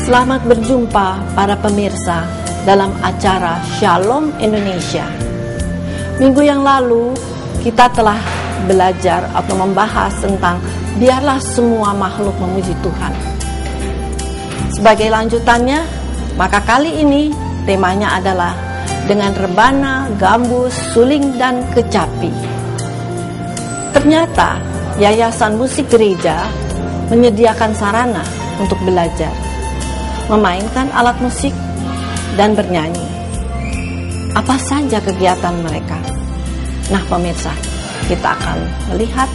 Selamat berjumpa para pemirsa dalam acara Shalom Indonesia. Minggu yang lalu kita telah belajar atau membahas tentang biarlah semua makhluk memuji Tuhan. Sebagai lanjutannya, maka kali ini temanya adalah dengan rebana, gambus, suling, dan kecapi. Ternyata Yayasan Musik Gereja menyediakan sarana untuk belajar, memainkan alat musik, dan bernyanyi. Apa saja kegiatan mereka? Nah pemirsa, kita akan melihat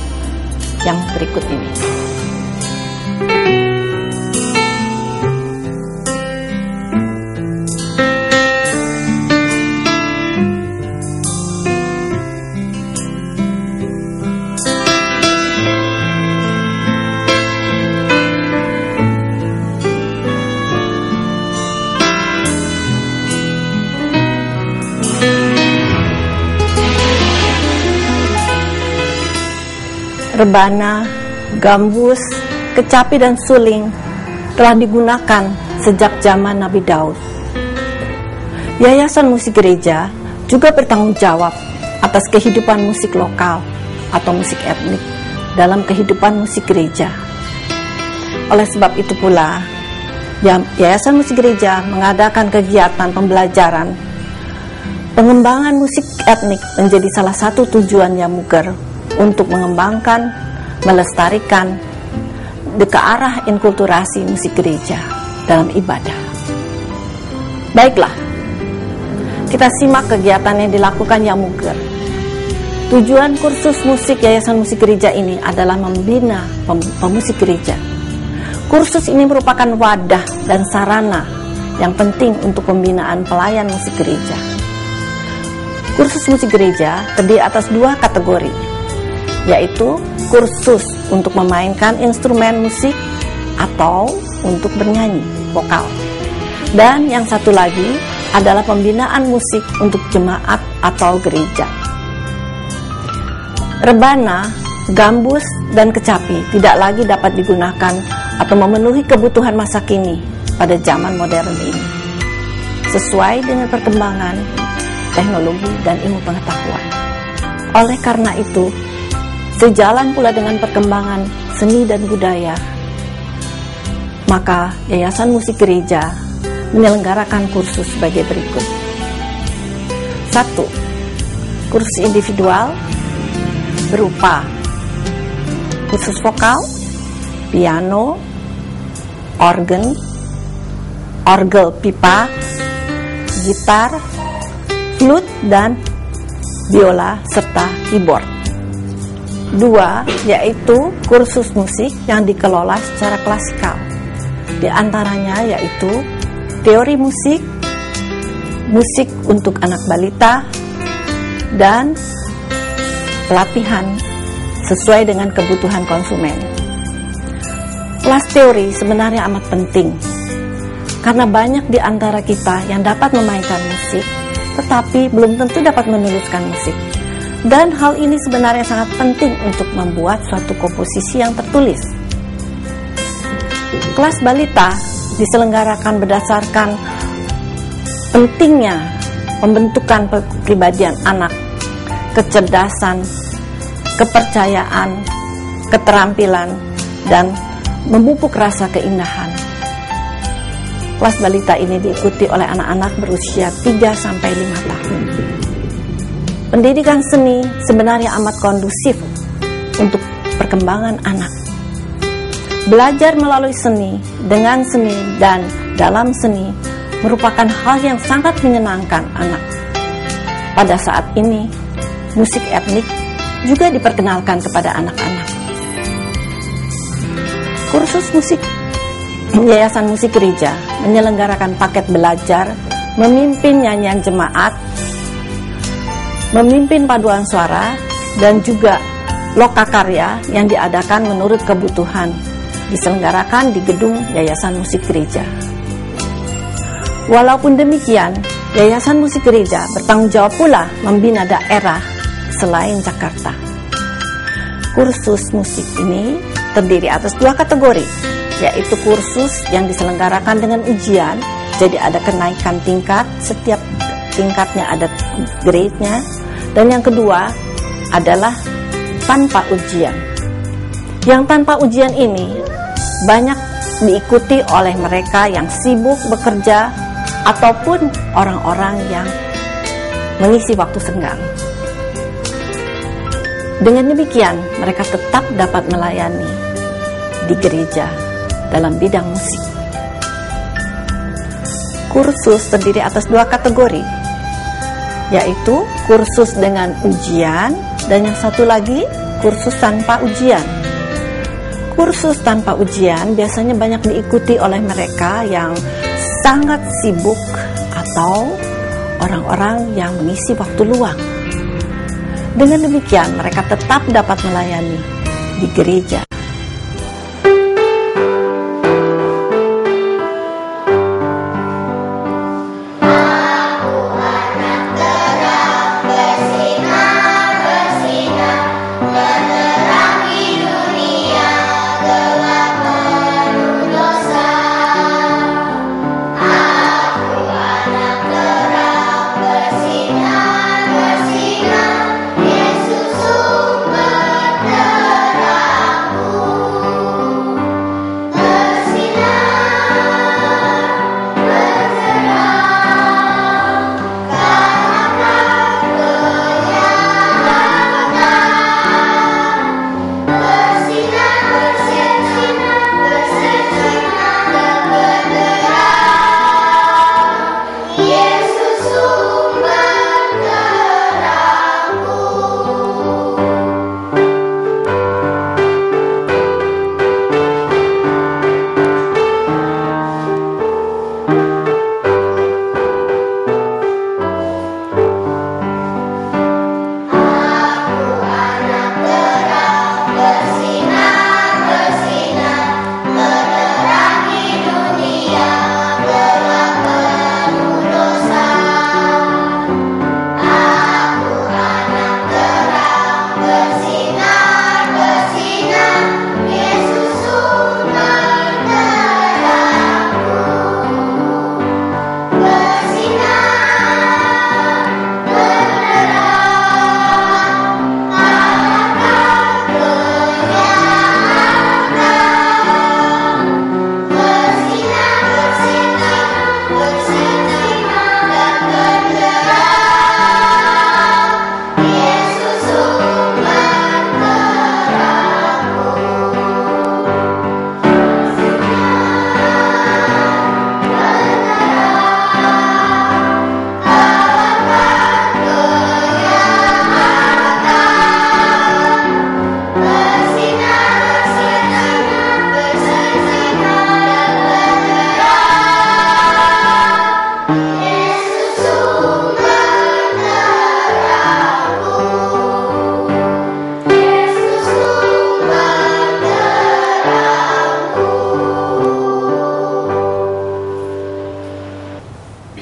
yang berikut ini. Rebana, gambus, kecapi, dan suling telah digunakan sejak zaman Nabi Daud. Yayasan Musik Gereja juga bertanggung jawab atas kehidupan musik lokal atau musik etnik dalam kehidupan musik gereja. Oleh sebab itu pula, Yayasan Musik Gereja mengadakan kegiatan pembelajaran pengembangan musik etnik menjadi salah satu tujuan Yamuger untuk mengembangkan, melestarikan ke arah inkulturasi musik gereja dalam ibadah. Baiklah, kita simak kegiatan yang dilakukan Yamuger. Tujuan kursus musik Yayasan Musik Gereja ini adalah membina pemusik gereja. Kursus ini merupakan wadah dan sarana yang penting untuk pembinaan pelayan musik gereja. Kursus musik gereja terdiri atas dua kategori, yaitu kursus untuk memainkan instrumen musik atau untuk bernyanyi, vokal. Dan yang satu lagi adalah pembinaan musik untuk jemaat atau gereja. Rebana, gambus, dan kecapi tidak lagi dapat digunakan atau memenuhi kebutuhan masa kini pada zaman modern ini, sesuai dengan perkembangan teknologi dan ilmu pengetahuan. Oleh karena itu, sejalan pula dengan perkembangan seni dan budaya, maka Yayasan Musik Gereja menyelenggarakan kursus sebagai berikut. 1. Kursus individual berupa kursus vokal, piano, organ, orgel pipa, gitar, flute, dan biola serta keyboard. 2, yaitu kursus musik yang dikelola secara klasikal. Di antaranya yaitu teori musik, musik untuk anak balita, dan pelatihan sesuai dengan kebutuhan konsumen. Kelas teori sebenarnya amat penting, karena banyak di antara kita yang dapat memainkan musik, tetapi belum tentu dapat menuliskan musik. Dan hal ini sebenarnya sangat penting untuk membuat suatu komposisi yang tertulis. Kelas balita diselenggarakan berdasarkan pentingnya pembentukan kepribadian anak, kecerdasan, kepercayaan, keterampilan, dan memupuk rasa keindahan. Kelas balita ini diikuti oleh anak-anak berusia 3-5 tahun. Pendidikan seni sebenarnya amat kondusif untuk perkembangan anak. Belajar melalui seni, dengan seni, dan dalam seni merupakan hal yang sangat menyenangkan anak. Pada saat ini, musik etnik juga diperkenalkan kepada anak-anak. Kursus musik Yayasan Musik Gereja menyelenggarakan paket belajar memimpin nyanyian jemaat, memimpin paduan suara, dan juga lokakarya yang diadakan menurut kebutuhan, diselenggarakan di gedung Yayasan Musik Gereja. Walaupun demikian, Yayasan Musik Gereja bertanggung jawab pula membina daerah selain Jakarta. Kursus musik ini terdiri atas dua kategori, yaitu kursus yang diselenggarakan dengan ujian. Jadi ada kenaikan tingkat, setiap tingkatnya ada grade-nya. Dan yang kedua adalah tanpa ujian. Yang tanpa ujian ini banyak diikuti oleh mereka yang sibuk bekerja ataupun orang-orang yang mengisi waktu senggang. Dengan demikian, mereka tetap dapat melayani di gereja dalam bidang musik. Kursus terdiri atas 2 kategori, yaitu kursus dengan ujian dan yang satu lagi kursus tanpa ujian. Kursus tanpa ujian biasanya banyak diikuti oleh mereka yang sangat sibuk atau orang-orang yang mengisi waktu luang. Dengan demikian mereka tetap dapat melayani di gereja.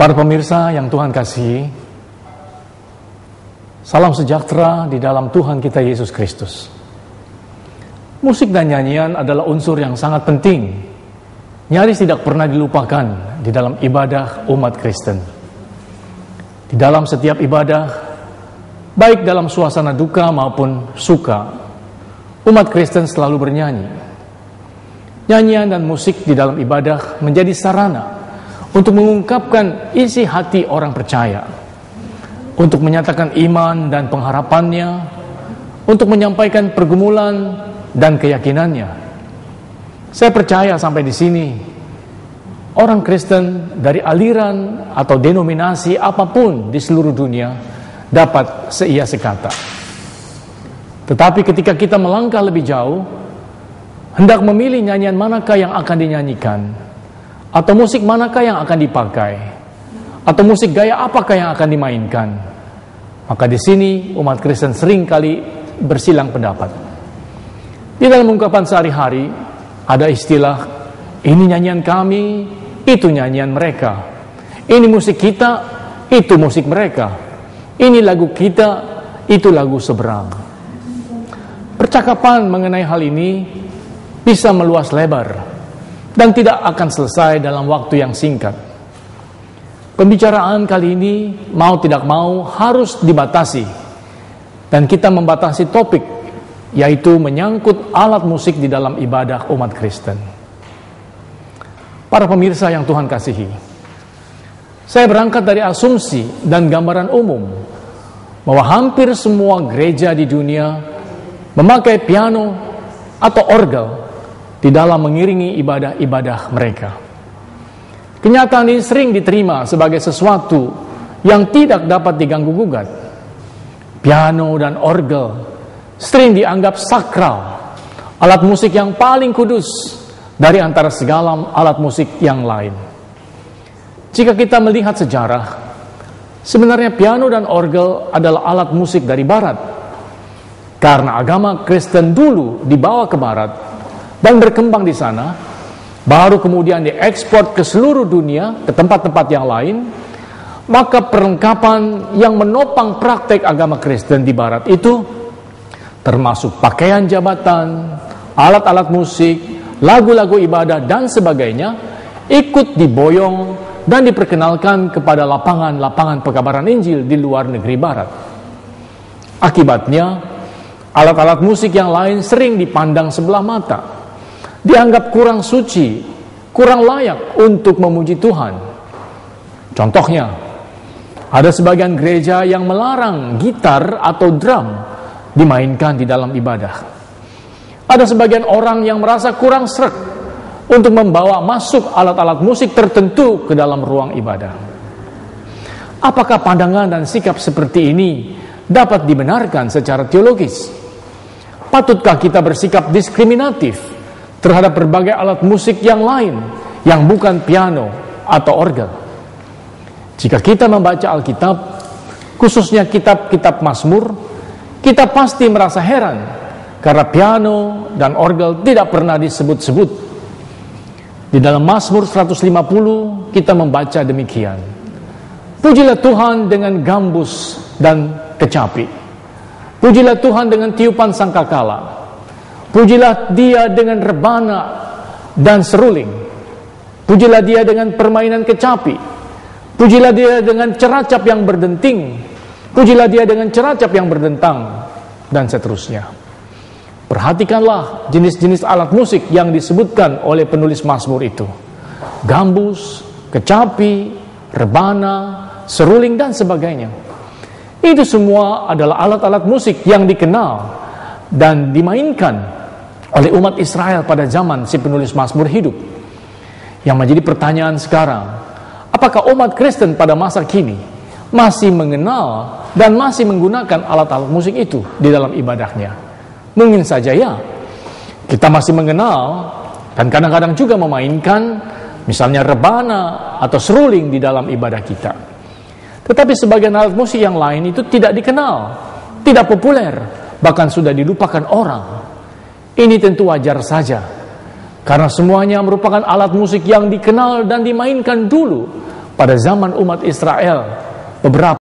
Para pemirsa yang Tuhan kasihi, salam sejahtera di dalam Tuhan kita Yesus Kristus. Musik dan nyanyian adalah unsur yang sangat penting, nyaris tidak pernah dilupakan di dalam ibadah umat Kristen. Di dalam setiap ibadah, baik dalam suasana duka maupun suka, umat Kristen selalu bernyanyi. Nyanyian dan musik di dalam ibadah menjadi sarana untuk mengungkapkan isi hati orang percaya, untuk menyatakan iman dan pengharapannya, untuk menyampaikan pergumulan dan keyakinannya. Saya percaya sampai di sini, orang Kristen dari aliran atau denominasi apapun di seluruh dunia dapat seia sekata. Tetapi ketika kita melangkah lebih jauh, hendak memilih nyanyian manakah yang akan dinyanyikan, atau musik manakah yang akan dipakai, atau musik gaya apakah yang akan dimainkan, maka di sini umat Kristen sering kali bersilang pendapat. Di dalam ungkapan sehari-hari ada istilah, ini nyanyian kami, itu nyanyian mereka. Ini musik kita, itu musik mereka. Ini lagu kita, itu lagu seberang. Percakapan mengenai hal ini bisa meluas lebar. dan tidak akan selesai dalam waktu yang singkat. Pembicaraan kali ini mau tidak mau harus dibatasi, dan kita membatasi topik, yaitu menyangkut alat musik di dalam ibadah umat Kristen. Para pemirsa yang Tuhan kasihi, saya berangkat dari asumsi dan gambaran umum bahwa hampir semua gereja di dunia memakai piano atau orgel di dalam mengiringi ibadah-ibadah mereka. Kenyataan ini sering diterima sebagai sesuatu yang tidak dapat diganggu-gugat. Piano dan orgel sering dianggap sakral, alat musik yang paling kudus dari antara segala alat musik yang lain. Jika kita melihat sejarah, sebenarnya piano dan orgel adalah alat musik dari Barat. Karena agama Kristen dulu dibawa ke Barat dan berkembang di sana, baru kemudian diekspor ke seluruh dunia, ke tempat-tempat yang lain, maka perlengkapan yang menopang praktek agama Kristen di Barat itu termasuk pakaian jabatan, alat-alat musik, lagu-lagu ibadah, dan sebagainya, ikut diboyong dan diperkenalkan kepada lapangan-lapangan pekabaran Injil di luar negeri Barat. Akibatnya, alat-alat musik yang lain sering dipandang sebelah mata, dianggap kurang suci, kurang layak untuk memuji Tuhan. Contohnya, ada sebagian gereja yang melarang gitar atau drum dimainkan di dalam ibadah. Ada sebagian orang yang merasa kurang sreg untuk membawa masuk alat-alat musik tertentu ke dalam ruang ibadah. Apakah pandangan dan sikap seperti ini dapat dibenarkan secara teologis? Patutkah kita bersikap diskriminatif terhadap berbagai alat musik yang lain yang bukan piano atau orgel? Jika kita membaca Alkitab, khususnya kitab-kitab Mazmur, kita pasti merasa heran karena piano dan orgel tidak pernah disebut-sebut. Di dalam Mazmur 150 kita membaca demikian: pujilah Tuhan dengan gambus dan kecapi, pujilah Tuhan dengan tiupan sangkakala, pujilah Dia dengan rebana dan seruling, pujilah Dia dengan permainan kecapi, pujilah Dia dengan ceracap yang berdenting, pujilah Dia dengan ceracap yang berdentang, dan seterusnya. Perhatikanlah jenis-jenis alat musik yang disebutkan oleh penulis Mazmur itu: gambus, kecapi, rebana, seruling, dan sebagainya. Itu semua adalah alat-alat musik yang dikenal dan dimainkan oleh umat Israel pada zaman si penulis Mazmur hidup. Yang menjadi pertanyaan sekarang, apakah umat Kristen pada masa kini masih mengenal dan masih menggunakan alat-alat musik itu di dalam ibadahnya? Mungkin saja ya. Kita masih mengenal dan kadang-kadang juga memainkan misalnya rebana atau seruling di dalam ibadah kita. Tetapi sebagian alat musik yang lain itu tidak dikenal, tidak populer, bahkan sudah dilupakan orang. Ini tentu wajar saja, karena semuanya merupakan alat musik yang dikenal dan dimainkan dulu pada zaman umat Israel beberapa